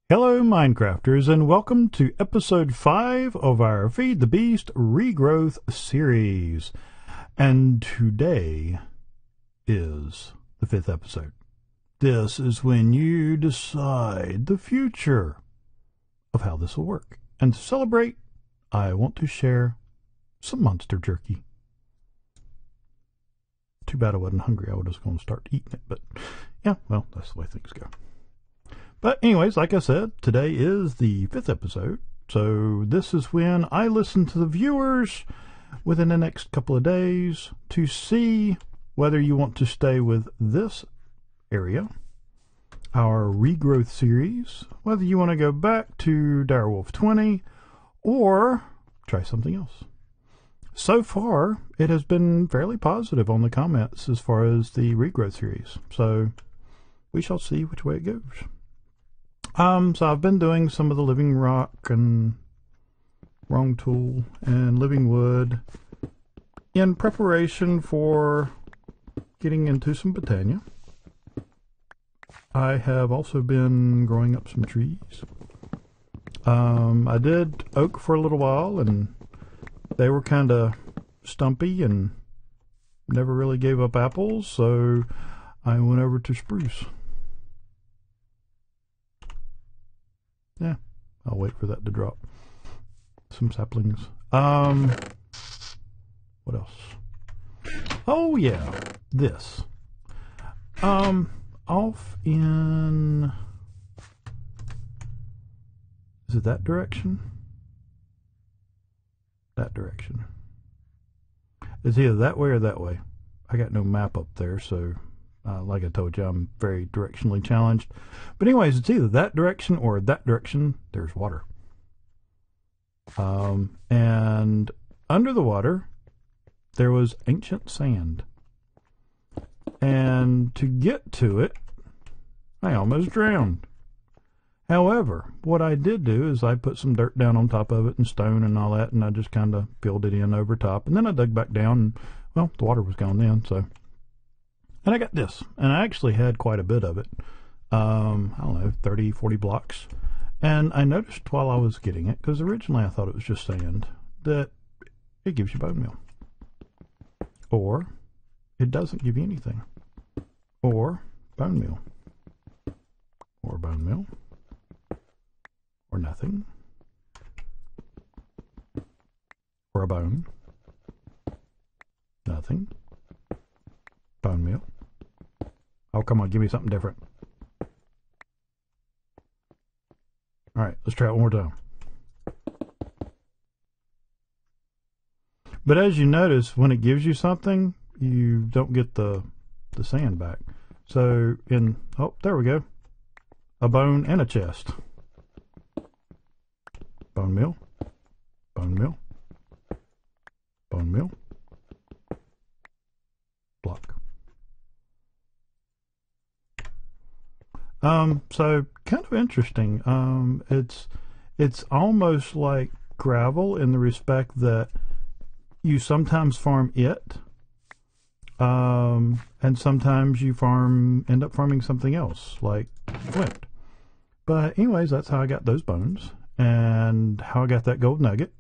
Hello, Minecrafters, and welcome to episode 5 of our Feed the Beast Regrowth series. And today is the 5th episode. This is when you decide the future of how this will work. And to celebrate, I want to share some monster jerky. Too bad I wasn't hungry. I was just going to start eating it, but yeah, well, that's the way things go. But anyways, like I said, today is the 5th episode, so this is when I listen to the viewers within the next couple of days to see whether you want to stay with this area, our Regrowth series, whether you want to go back to Direwolf 20, or try something else. So far, it has been fairly positive on the comments as far as the Regrowth series, so we shall see which way it goes. So I've been doing some of the living rock and wrong tool and living wood in preparation for getting into some Botania. I have also been growing up some trees. I did oak for a little while and they were kind of stumpy and never really gave up apples, so I went over to spruce. Yeah, I'll wait for that to drop. Some saplings. What else? Oh yeah, this. Off in... Is it that direction? That direction. It's either that way or that way. I got no map up there, so... like I told you, I'm very directionally challenged. But anyways, it's either that direction or that direction. There's water. And under the water, there was ancient sand. And to get to it, I almost drowned. However, what I did do is I put some dirt down on top of it and stone and all that, and I just kind of filled it in over top. And then I dug back down, and, well, the water was gone then, so... And I got this, and I actually had quite a bit of it. I don't know, 30, 40 blocks. And I noticed while I was getting it, because originally I thought it was just sand, that it gives you bone meal. Or it doesn't give you anything. Or bone meal. Or bone meal. Or nothing. Or a bone. Nothing. Bone meal. Oh, come on, give me something different. Alright, let's try it one more time. But as you notice, when it gives you something, you don't get the sand back. So, oh, there we go. A bone and a chest. Bone meal. Bone meal. Bone meal. Block. So kind of interesting. It's almost like gravel in the respect that you sometimes farm it, and sometimes you end up farming something else, like flint. But anyways, that's how I got those bones, and how I got that gold nugget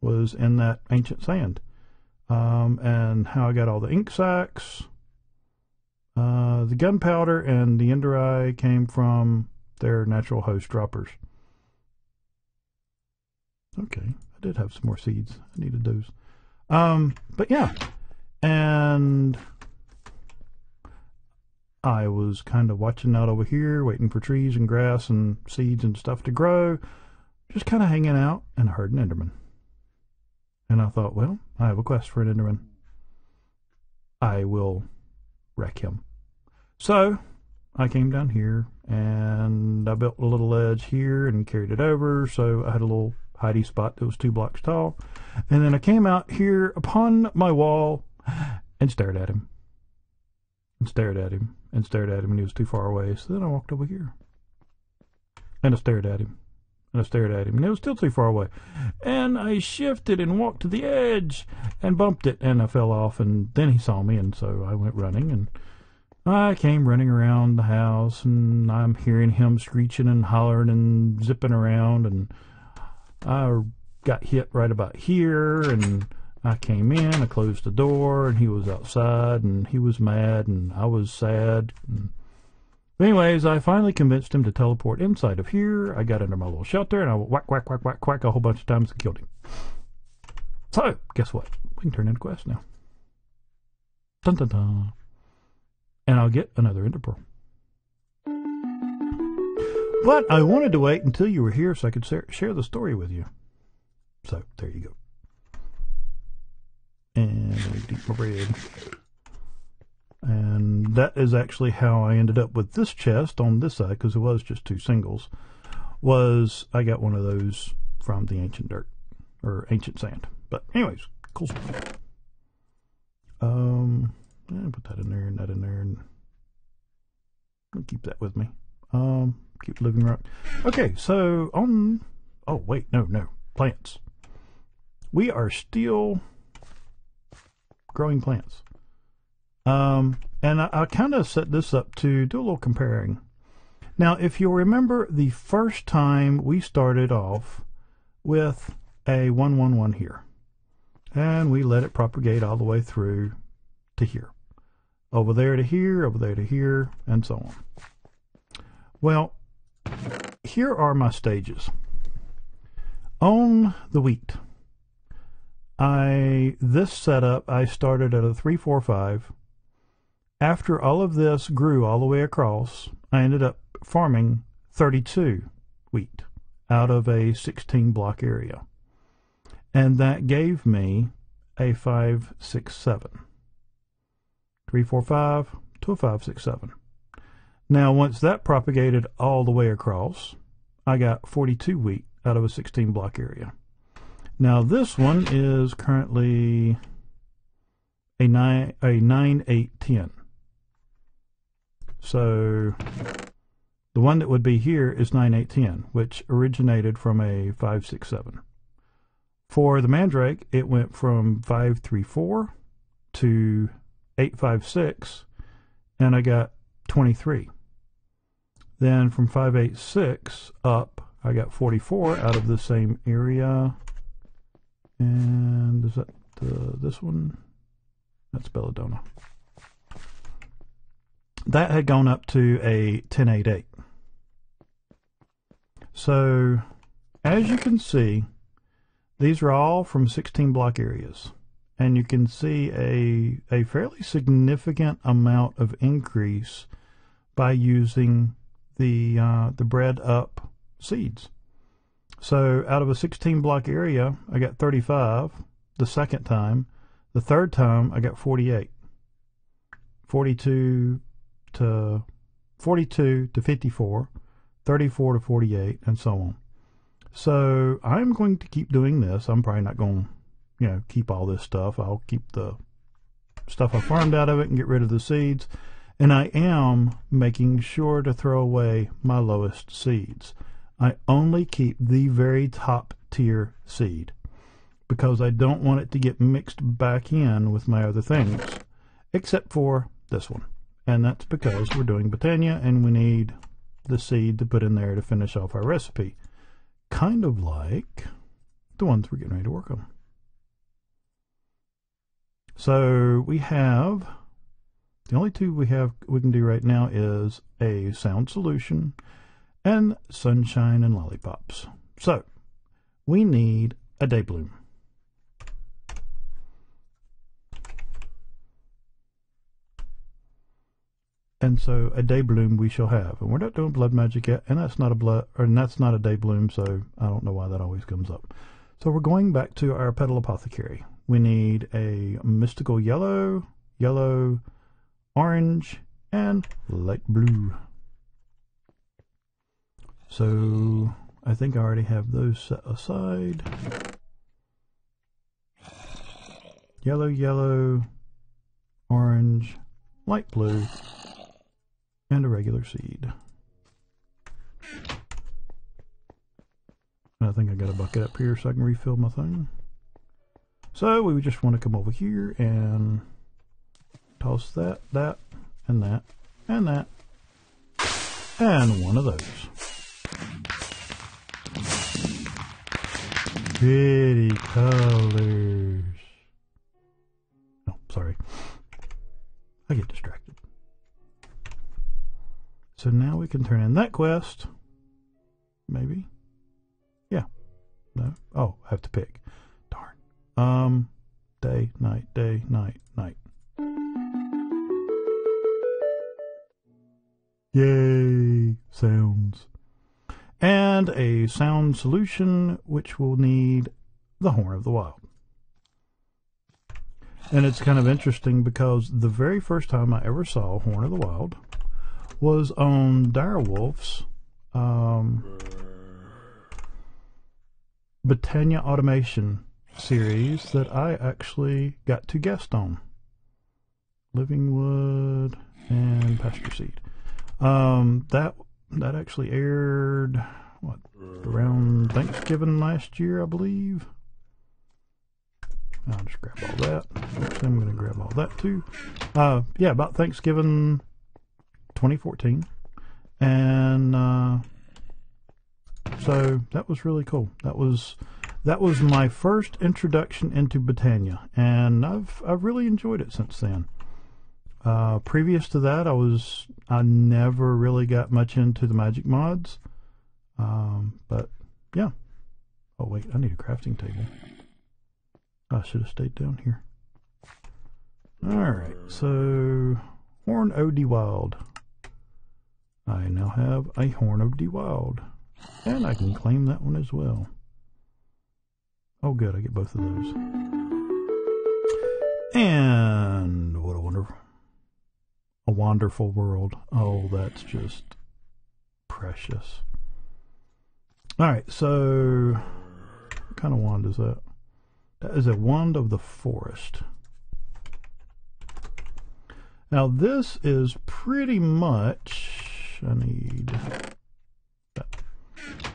was in that ancient sand. And how I got all the ink sacs, the gunpowder, and the ender eye came from their natural host droppers. Okay, I did have some more seeds. I needed those. But yeah, and I was kind of watching out over here, waiting for trees and grass and seeds and stuff to grow, just kind of hanging out, and I heard an enderman. And I thought, well, I have a quest for an enderman. I will wreck him. So I came down here and I built a little ledge here and carried it over. So I had a little hidey spot that was 2 blocks tall. And then I came out here upon my wall and stared at him. And stared at him and stared at him, and he was too far away. So then I walked over here. And I stared at him. And I stared at him, and it was still too far away. And I shifted and walked to the edge and bumped it, and I fell off, and then he saw me, and so I went running, and I came running around the house, and I'm hearing him screeching and hollering and zipping around, and I got hit right about here, and I came in, I closed the door, and he was outside, and he was mad, and I was sad. Anyways, I finally convinced him to teleport inside of here. I got under my little shelter, and I whack, whack, whack, whack, whack a whole bunch of times and killed him. So, guess what? We can turn into quests now. Dun dun dun. And I'll get another Ender Pearl. But I wanted to wait until you were here so I could share the story with you. So, there you go. And I eat my bread. And that is actually how I ended up with this chest on this side, because it was just 2 singles. Was I got one of those from the ancient dirt, or ancient sand. But anyways, cool stuff. Put that in there and that in there, and I'll keep that with me. Keep living rock. Okay, so on. Oh wait, no, plants. We are still growing plants. And I kind of set this up to do a little comparing. Now, if you'll remember, the first time we started off with a 111 here, and we let it propagate all the way through to here, over there to here, over there to here, and so on. Well, here are my stages. On the wheat, this setup, I started at a 345. After all of this grew all the way across, I ended up farming 32 wheat out of a 16 block area. And that gave me a 567. 345 to a 567. Now, once that propagated all the way across, I got 42 wheat out of a 16 block area. Now, this one is currently a 9, 8, 10. So the one that would be here is 9, 8, 10, which originated from a 567. For the mandrake, it went from 534 to 856, and I got 23. Then from 586 up, I got 44 out of the same area. And is that this one? That's belladonna. That had gone up to a 1088. So, as you can see, these are all from 16 block areas. And you can see a fairly significant amount of increase by using the bred up seeds. So out of a 16 block area, I got 35 the second time. The third time, I got 48. 42 to 54, 34 to 48, and so on. So I'm going to keep doing this. I'm probably not going to, keep all this stuff. I'll keep the stuff I farmed out of it and get rid of the seeds. And I am making sure to throw away my lowest seeds. I only keep the very top tier seed because I don't want it to get mixed back in with my other things, except for this one. And that's because we're doing Botania and we need the seed to put in there to finish off our recipe. Kind of like the ones we're getting ready to work on. So we have, the only two we can do right now is a sound solution and sunshine and lollipops. So we need a day bloom. And so a day bloom we shall have. And we're not doing blood magic yet, and that's not a day bloom, so I don't know why that always comes up. So we're going back to our petal apothecary. We need a mystical yellow, orange, and light blue. So I think I already have those set aside. Yellow, orange, light blue, and a regular seed. I think I got a bucket up here so I can refill my thing. So we just want to come over here and toss that, and that, and that, and one of those. Pretty colors. Oh, sorry. I get distracted. So now we can turn in that quest. Maybe? Yeah. No? Oh, I have to pick. Darn. Day, night, night. Yay! Sounds. And a sound solution, which will need the Horn of the Wild. And it's kind of interesting because the very first time I ever saw Horn of the Wild was on Direwolf's Botania Automation series that I actually got to guest on. Living Wood and Pasture Seed. That actually aired around Thanksgiving last year, I believe. I'll just grab all that. Actually, I'm going to grab all that too. Yeah, about Thanksgiving 2014. And so that was really cool. That was my first introduction into Botania, and I've really enjoyed it since then. Previous to that, I never really got much into the magic mods. But yeah. Oh wait, I need a crafting table. I should have stayed down here. Alright, so Horn of the Wild. I now have a Horn of the Wild. And I can claim that one as well. Oh good, I get both of those. And what a wonderful world. Oh, that's just precious. Alright, so what kind of wand is that? That is a Wand of the Forest. Now this is pretty much, I need that.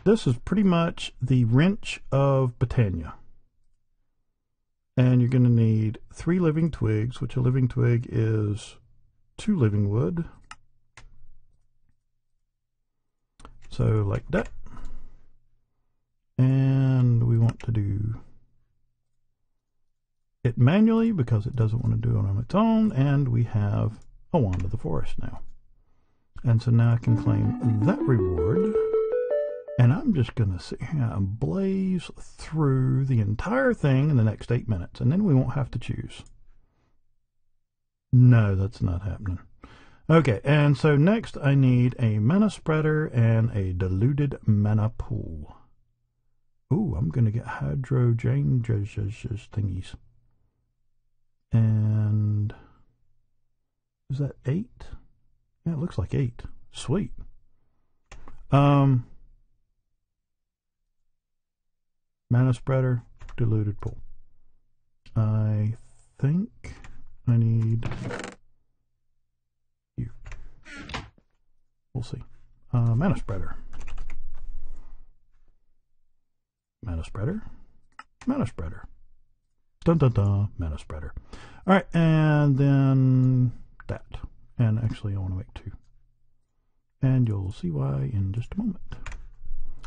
This is pretty much the Wrench of Botania. And you're going to need 3 living twigs, which a living twig is 2 living wood. So like that. And we want to do it manually because it doesn't want to do it on its own, and we have a Wand of the Forest now. And so now I can claim that reward, and I'm just going to sit here and blaze through the entire thing in the next 8 minutes, and then we won't have to choose. No, that's not happening. Okay, and so next I need a mana spreader and a diluted mana pool. Ooh, I'm going to get hydrogen thingies. And is that 8? Yeah, it looks like 8. Sweet. Mana spreader, diluted pool. I think I need you. We'll see. Mana spreader. Mana spreader. Mana spreader. Dun dun dun. Mana spreader. Alright, and then that. And actually I want to make 2. And you'll see why in just a moment.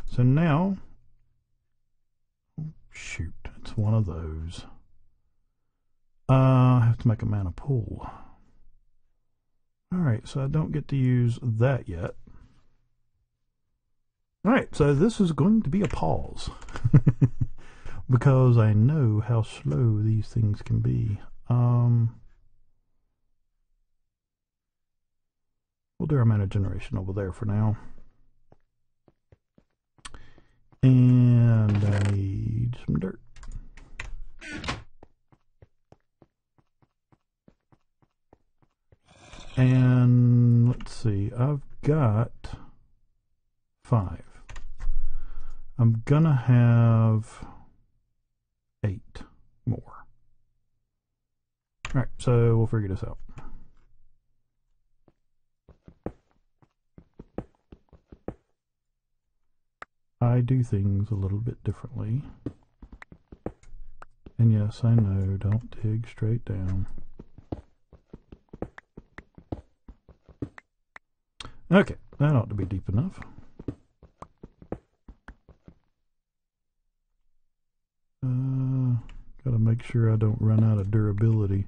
So now, oh, shoot, it's one of those. I have to make a mana pool. Alright, so I don't get to use that yet. Alright, so this is going to be a pause. Because I know how slow these things can be. We'll do our mana generation over there for now. And I need some dirt. And let's see, I've got 5. I'm gonna have 8 more. Alright, so we'll figure this out. I do things a little bit differently. And yes, I know, don't dig straight down. Okay, that ought to be deep enough. Gotta make sure I don't run out of durability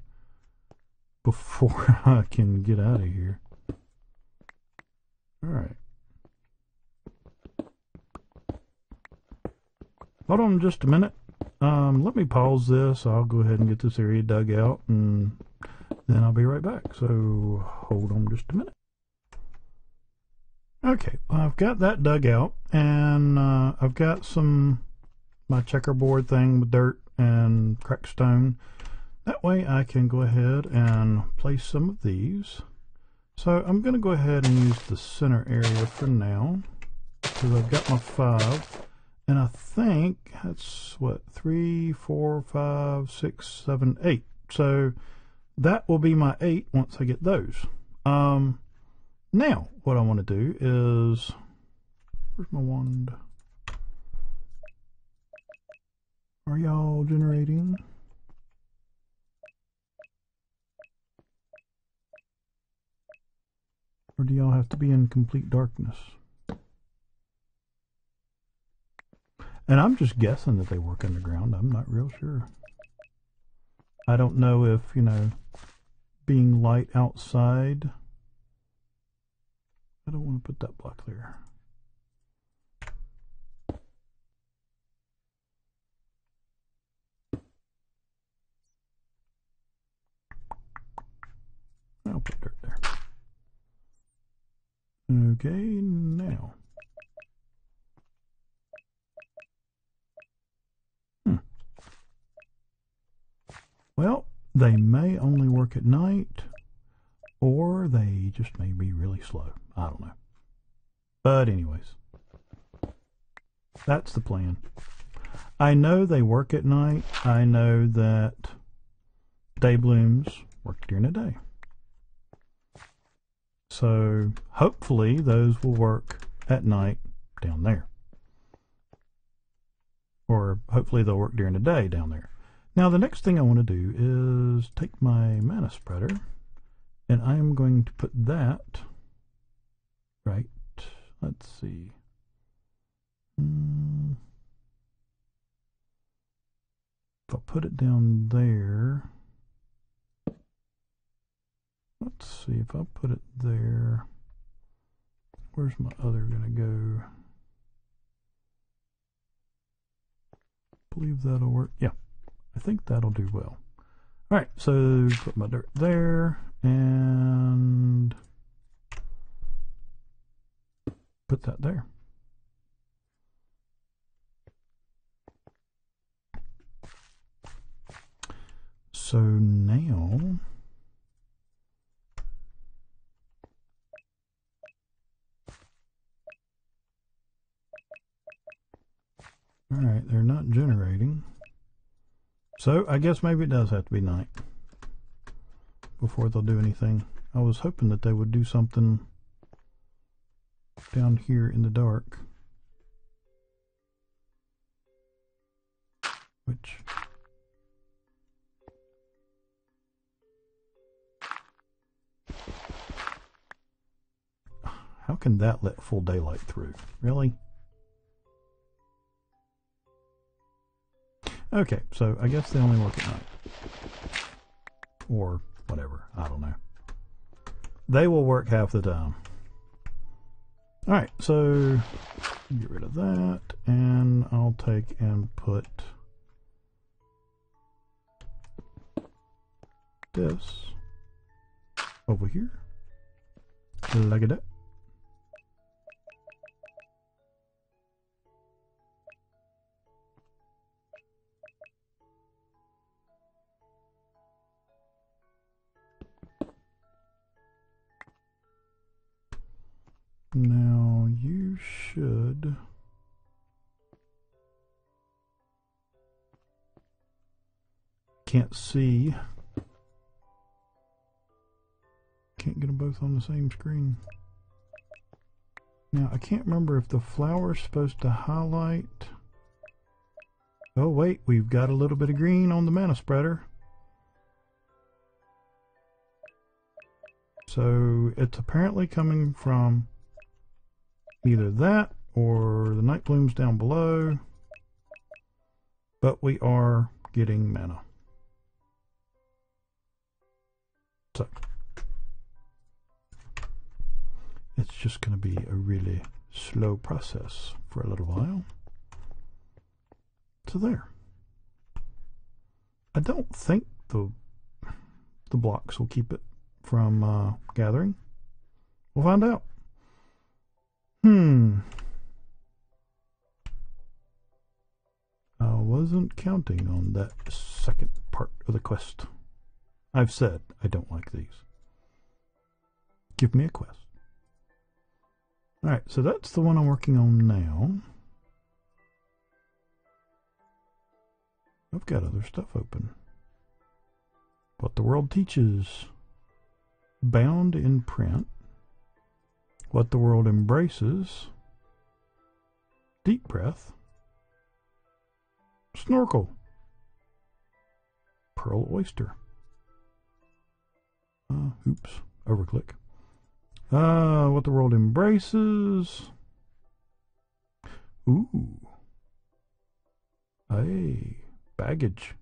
before I can get out of here. Alright. Hold on just a minute. Let me pause this. I'll go ahead and get this area dug out, and then I'll be right back. So hold on just a minute. Okay, I've got that dug out, and I've got my checkerboard thing with dirt and cracked stone. That way I can go ahead and place some of these. So I'm going to go ahead and use the center area for now, because I've got my 5. And I think that's what, 3, 4, 5, 6, 7, 8. So that will be my 8 once I get those. Now what I want to do is, where's my wand? Are y'all generating? Or do y'all have to be in complete darkness? And I'm just guessing that they work underground. I'm not real sure. I don't know if, you know, being light outside. I don't want to put that block there. I'll put dirt there. Okay, now. Well, they may only work at night, or they just may be really slow. I don't know. But anyways, that's the plan. I know they work at night. I know that day blooms work during the day. So hopefully those will work at night down there. Or hopefully they'll work during the day down there. Now the next thing I want to do is take my mana spreader, and I am going to put that right, let's see. If I put it down there, let's see, if I put it there, where's my other gonna go? I believe that'll work. Yeah, I think that'll do well. Alright, so put my dirt there and put that there. So now alright, they're not generating. So I guess maybe it does have to be night before they'll do anything. I was hoping that they would do something down here in the dark. Which how can that let full daylight through? Really? Okay, so I guess they only work at night. Or whatever, I don't know. They will work half the time. Alright, so get rid of that, and I'll take and put this over here, like that. Now you should can't see. Can't get them both on the same screen. Now I can't remember if the flower's supposed to highlight. Oh wait, we've got a little bit of green on the mana spreader. So it's apparently coming from either that or the night blooms down below, but we are getting mana. So it's just going to be a really slow process for a little while. So there. I don't think the blocks will keep it from gathering. We'll find out. I wasn't counting on that second part of the quest. I've said I don't like these. Give me a quest. Alright, so that's the one I'm working on now. I've got other stuff open. What the World Teaches. Bound in Print. What the World Embraces. Deep Breath. Snorkel. Pearl Oyster. Oops. Overclick. What the World Embraces. Ooh. Hey. Baggage.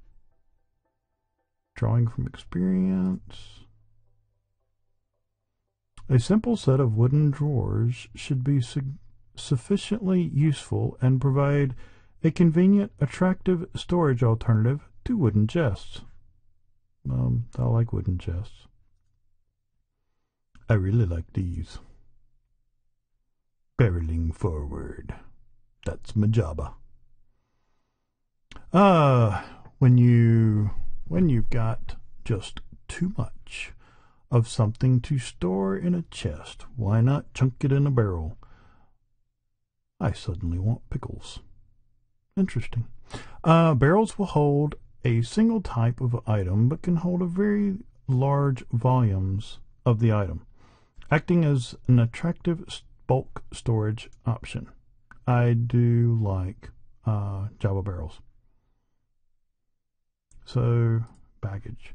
Drawing from experience. A simple set of wooden drawers should be sufficiently useful and provide a convenient, attractive storage alternative to wooden chests. I like wooden chests. I really like these. Barreling forward. That's my job. When you've got just too much of something to store in a chest, why not chunk it in a barrel? I suddenly want pickles. Interesting. Barrels will hold a single type of item, but can hold a very large volumes of the item, acting as an attractive bulk storage option. I do like Java barrels. So, baggage.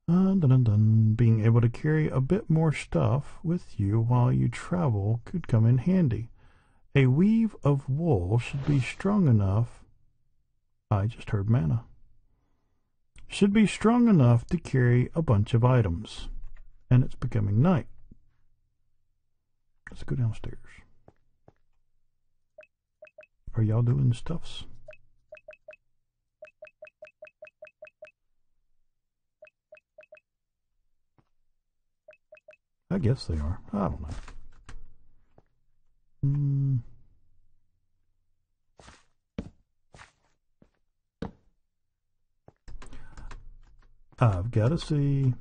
Being able to carry a bit more stuff with you while you travel could come in handy. A weave of wool should be strong enough. I just heard mana. Should be strong enough to carry a bunch of items. And it's becoming night. Let's go downstairs. Are y'all doing stuffs? I guess they are. I don't know. I've got to see,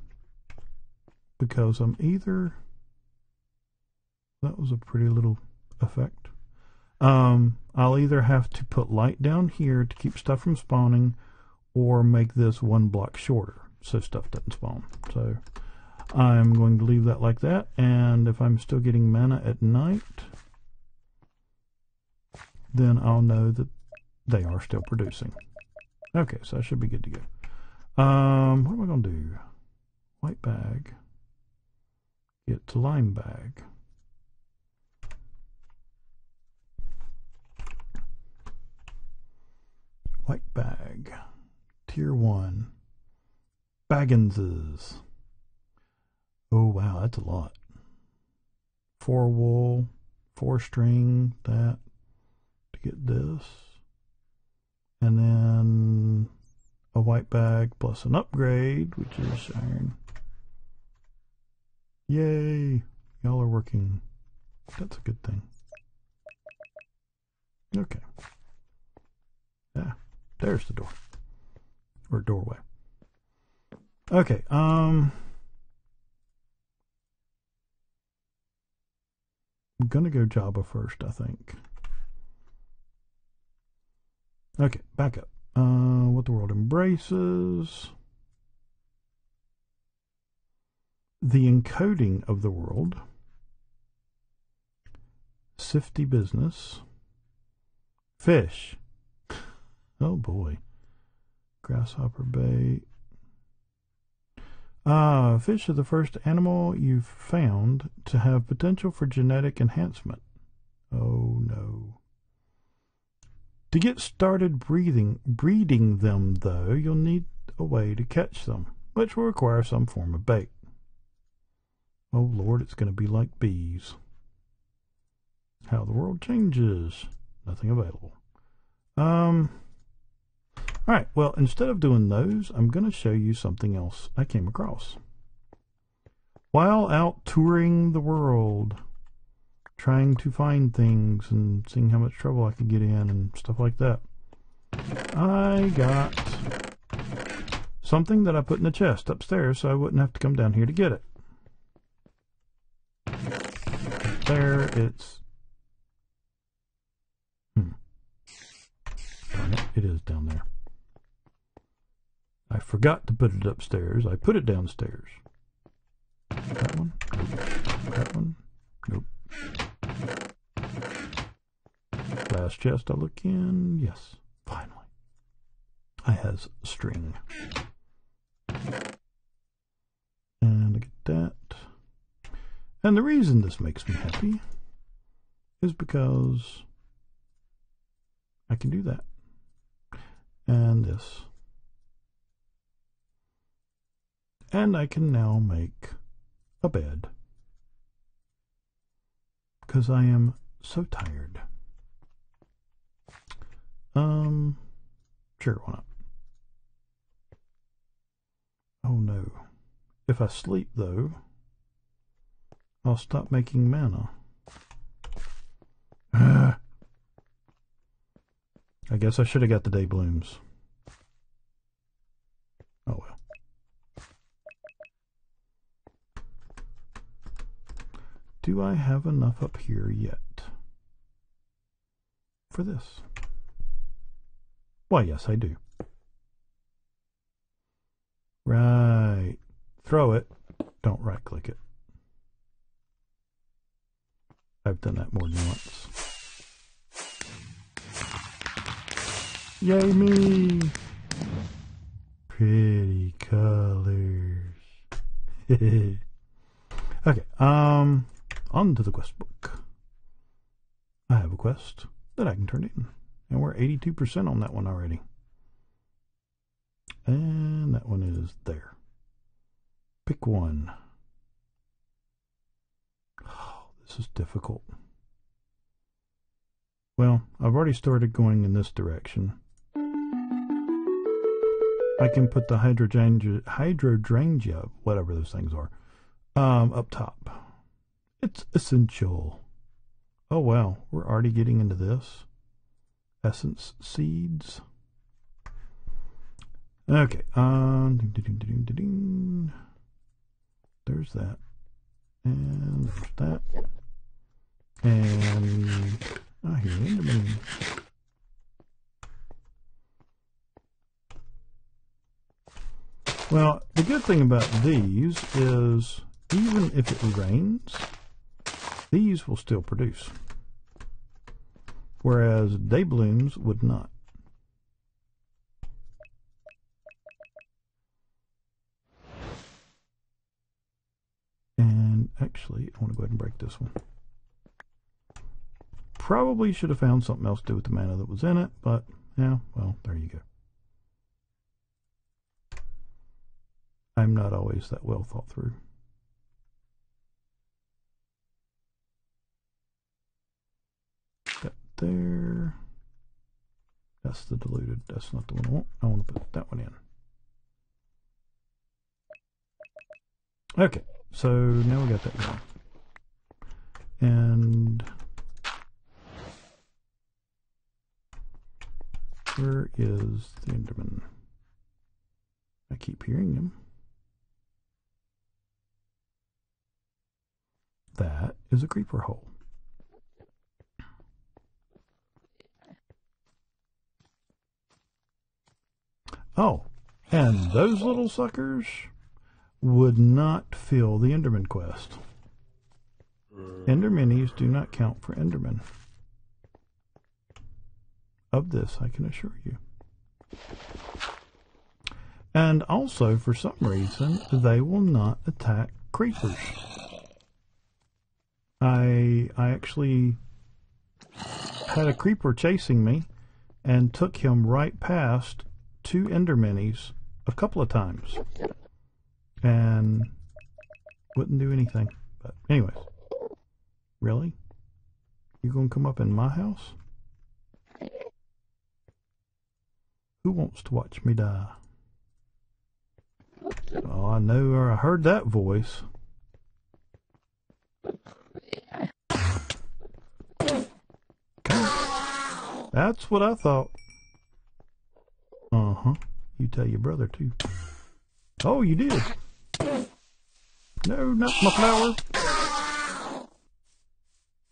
because I'm either, that was a pretty little effect. I'll either have to put light down here to keep stuff from spawning, or make this one block shorter so stuff doesn't spawn. So I'm going to leave that like that, and if I'm still getting mana at night, then I'll know that they are still producing. Okay, so I should be good to go. What am I going to do? White bag. Get to lime bag. White bag. Tier 1. Bagginses. Oh wow, that's a lot. 4 wool, 4 string, that to get this. And then a white bag plus an upgrade, which is iron. Yay! Y'all are working. That's a good thing. Okay. Yeah, there's the door. Or doorway. Okay, I'm gonna go Java first, I think. Okay, back up. What the World Embraces. The encoding of the world. Sifty business. Fish. Oh boy. Grasshopper bait. Fish are the first animal you've found to have potential for genetic enhancement. Oh no. To get started breeding them, though, you'll need a way to catch them, which will require some form of bait. Oh Lord, it's going to be like bees. How the world changes. Nothing available. Alright, well, instead of doing those, I'm going to show you something else I came across. While out touring the world, trying to find things and seeing how much trouble I could get in and stuff like that, I got something that I put in the chest upstairs so I wouldn't have to come down here to get it. There, it's... Darn it, it is down there. I forgot to put it upstairs. I put it downstairs. That one? That one? Nope. Last chest I look in. Yes, finally. I has string. And I get that. And the reason this makes me happy is because I can do that. And this. And I can now make a bed. Because I am so tired. Sure, why not? Oh no. If I sleep though, I'll stop making mana. I guess I should have got the day blooms. Oh well. Do I have enough up here yet for this? Why, yes, I do. Right. Throw it. Don't right-click it. I've done that more than once. Yay me! Pretty colors. Okay, on to the quest book. I have a quest that I can turn in. And we're 82% on that one already. And that one is there. Pick one. Oh, this is difficult. Well, I've already started going in this direction. I can put the hydrangea, whatever those things are, up top. It's essential. Oh wow, we're already getting into this. Essence seeds. Okay, there's that. And there's that. And I hear Enderman. Well, the good thing about these is even if it rains, these will still produce. Whereas day blooms would not. And actually, I want to go ahead and break this one. Probably should have found something else to do with the mana that was in it, but yeah, well, there you go. I'm not always that well thought through. That there. That's the diluted. That's not the one I want. I want to put that one in. Okay, so now we got that going. And where is the Enderman? I keep hearing him. That is a creeper hole. Oh, and those little suckers would not fill the Enderman quest. Ender minis do not count for Enderman. Of this, I can assure you. And also, for some reason, they will not attack creepers. I actually had a creeper chasing me and took him right past 2 ender minis a couple of times. And wouldn't do anything. But anyways. Really? You gonna come up in my house? Who wants to watch me die? Oh, I know, or I heard that voice. Okay. That's what I thought. Uh-huh. You tell your brother, too. Oh, you did. No, not my flower.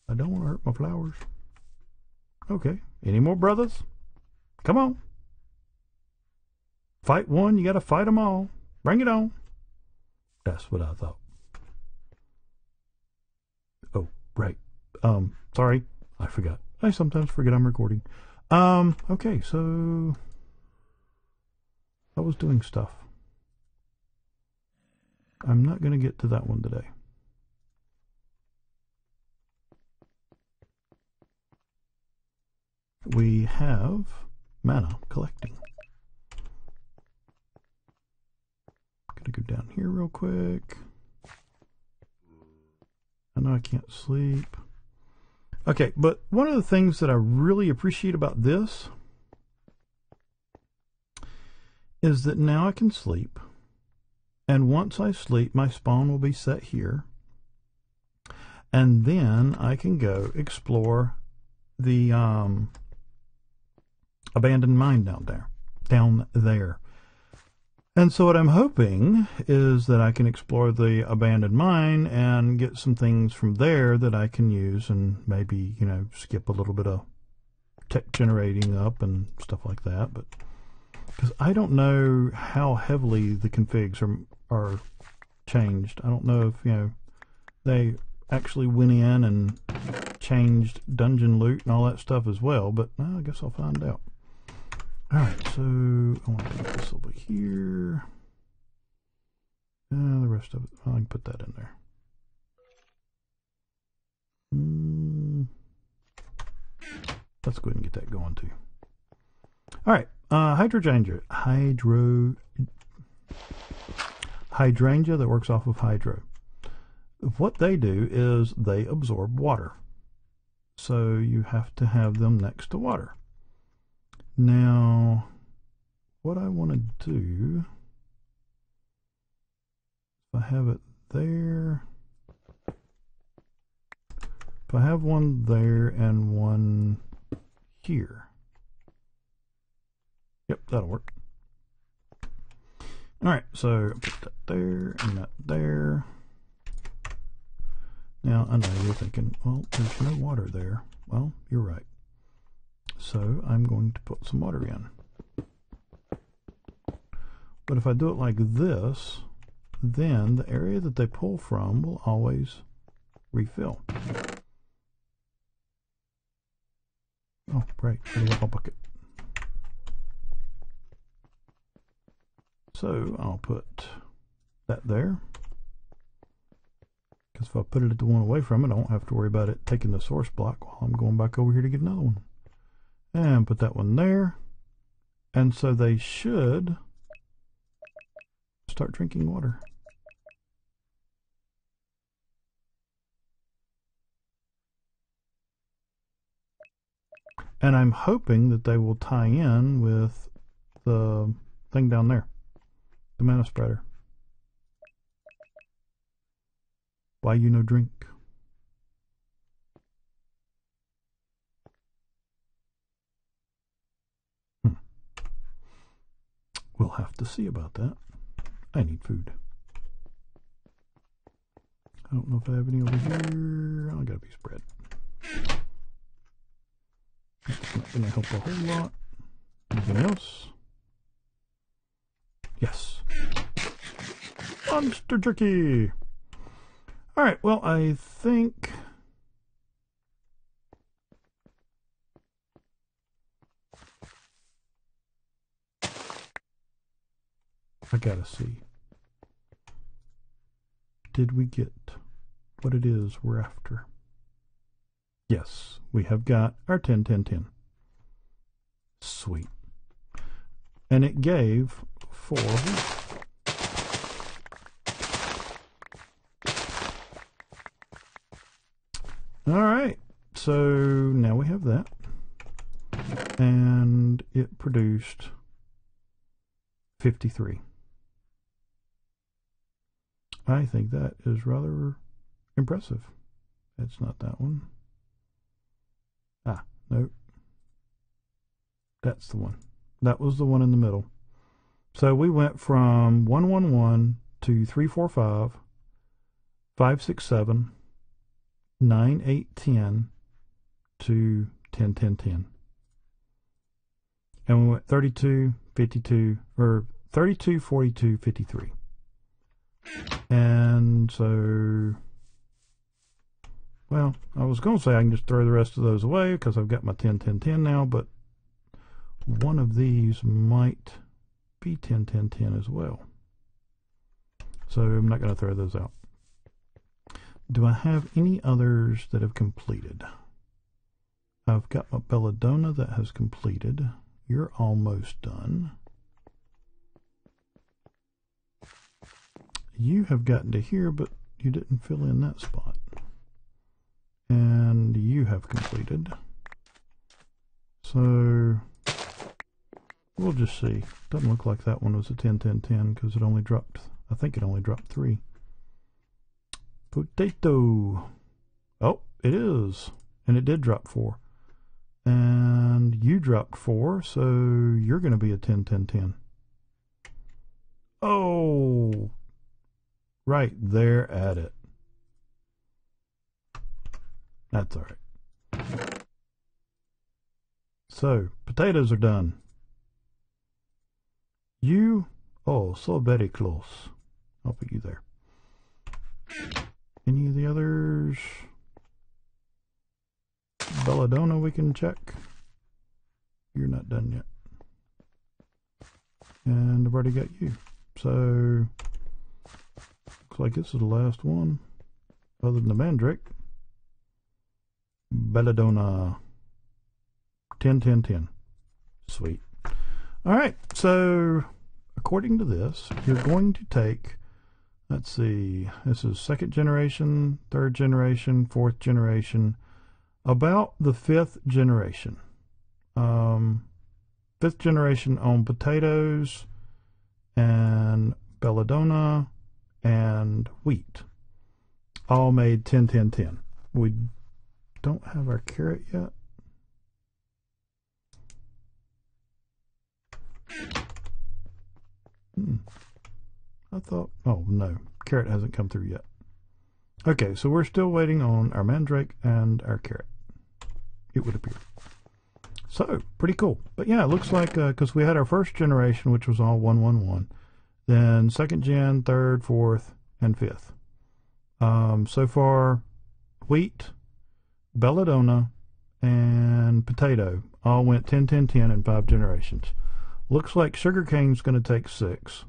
I don't want to hurt my flowers. Okay. Any more brothers? Come on. Fight one, you gotta fight them all. Bring it on. That's what I thought. Oh, right. Sorry. I forgot. I sometimes forget I'm recording. Okay, so I was doing stuff. I'm not gonna get to that one today. We have mana collecting. Gonna go down here real quick. I know I can't sleep. Okay, but one of the things that I really appreciate about this is that now I can sleep. And once I sleep, my spawn will be set here. And then I can go explore the abandoned mine down there. And so what I'm hoping is that I can explore the abandoned mine and get some things from there that I can use and maybe, you know, skip a little bit of tech generating up and stuff like that. But because I don't know how heavily the configs are changed. I don't know if, you know, they actually went in and changed dungeon loot and all that stuff as well, but I guess I'll find out. Alright, so I want to put this over here. And the rest of it, I can put that in there. Let's go ahead and get that going too. Alright, hydrangea that works off of hydro. What they do is they absorb water. So you have to have them next to water. Now, what I want to do, if I have it there, if I have one there and one here, yep, that'll work. Alright, so I'll put that there and that there. Now, I know you're thinking, well, there's no water there. Well, you're right. So I'm going to put some water in. But if I do it like this, then the area that they pull from will always refill. Oh, right, I need a bucket. So I'll put that there. Because if I put it at the one away from it, I won't have to worry about it taking the source block while I'm going back over here to get another one. And put that one there. And so they should start drinking water. And I'm hoping that they will tie in with the thing down there, the mana spreader. Why you no drink? We'll have to see about that. I need food. I don't know if I have any over here. I got a piece of bread. That's not going to help a whole lot. Anything else? Yes. Monster jerky! Alright, well, I think... I gotta see. Did we get what it is we're after? Yes, we have got our 10, 10, 10. Sweet. And it gave 4 wheat. Alright, so now we have that. And it produced 53. I think that is rather impressive. It's not that one. Ah, nope. That's the one. That was the one in the middle. So we went from 111 to 345, 567, 9, 8, 10 to 10, 10, 10. And we went 32, 52, or 32, 42, 53. And so, well, I was going to say I can just throw the rest of those away because I've got my 10, 10, 10 now, but one of these might be 10, 10, 10 as well. So I'm not going to throw those out. Do I have any others that have completed? I've got my Belladonna that has completed. You're almost done. You have gotten to here, but you didn't fill in that spot. And you have completed. So we'll just see. Doesn't look like that one was a 10, 10, 10 because it only dropped, I think it only dropped 3. Potato. Oh, it is. And it did drop 4. And you dropped 4, so you're going to be a 10, 10, 10. Oh, right there at it. That's all right. So, potatoes are done. You, oh, so very close. I'll put you there. Any of the others? Belladonna we can check. You're not done yet. And I've already got you. So, looks like this is the last one. Other than the Mandrake. Belladonna. 10, 10, 10. Sweet. Alright, so according to this, you're going to take, let's see, this is 2nd generation, 3rd generation, 4th generation, about the 5th generation. 5th generation on potatoes and Belladonna and wheat. All made 10, 10, 10. We don't have our carrot yet. I thought, oh no, carrot hasn't come through yet. Okay, so we're still waiting on our Mandrake and our carrot, it would appear. So, pretty cool. But yeah, it looks like, because we had our 1st generation, which was all 111, then 2nd gen, 3rd, 4th, and 5th. So far, wheat, Belladonna, and potato all went 10, 10, 10 in 5 generations. Looks like sugarcane's going to take 6,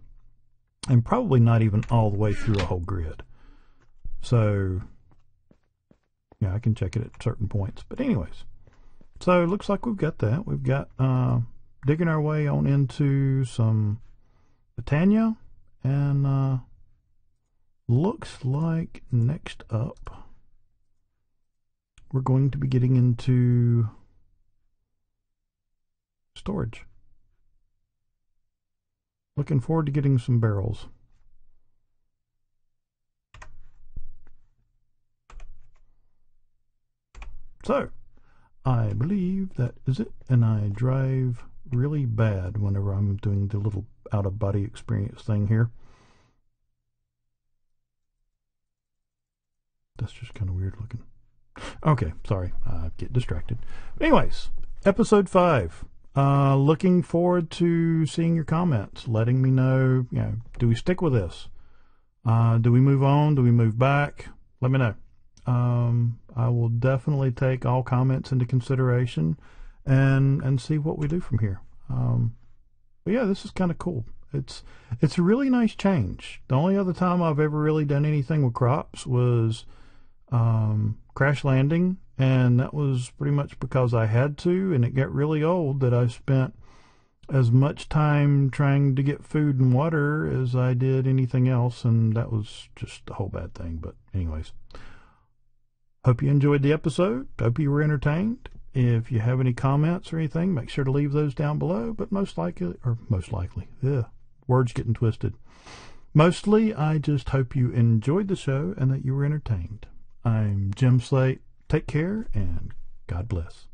and probably not even all the way through a whole grid. So, yeah, I can check it at certain points. But anyways, so it looks like we've got that. We've got digging our way on into some Botania, and looks like next up we're going to be getting into storage. Looking forward to getting some barrels. So, I believe that is it, and I drive really bad whenever I'm doing the little out-of-body experience thing here. That's just kind of weird looking. Okay, sorry, I get distracted. But anyways, episode 5. Looking forward to seeing your comments, letting me know, do we stick with this? Do we move on? Do we move back? Let me know. I will definitely take all comments into consideration and see what we do from here. But yeah, this is kind of cool. it's a really nice change. The only other time I've ever really done anything with crops was crash landing, and that was pretty much because I had to, and it got really old that I spent as much time trying to get food and water as I did anything else, and that was just a whole bad thing. But anyways, hope you enjoyed the episode. Hope you were entertained. If you have any comments or anything, make sure to leave those down below. But most likely, words getting twisted. Mostly, I just hope you enjoyed the show and that you were entertained. I'm Jim Slate. Take care, and God bless.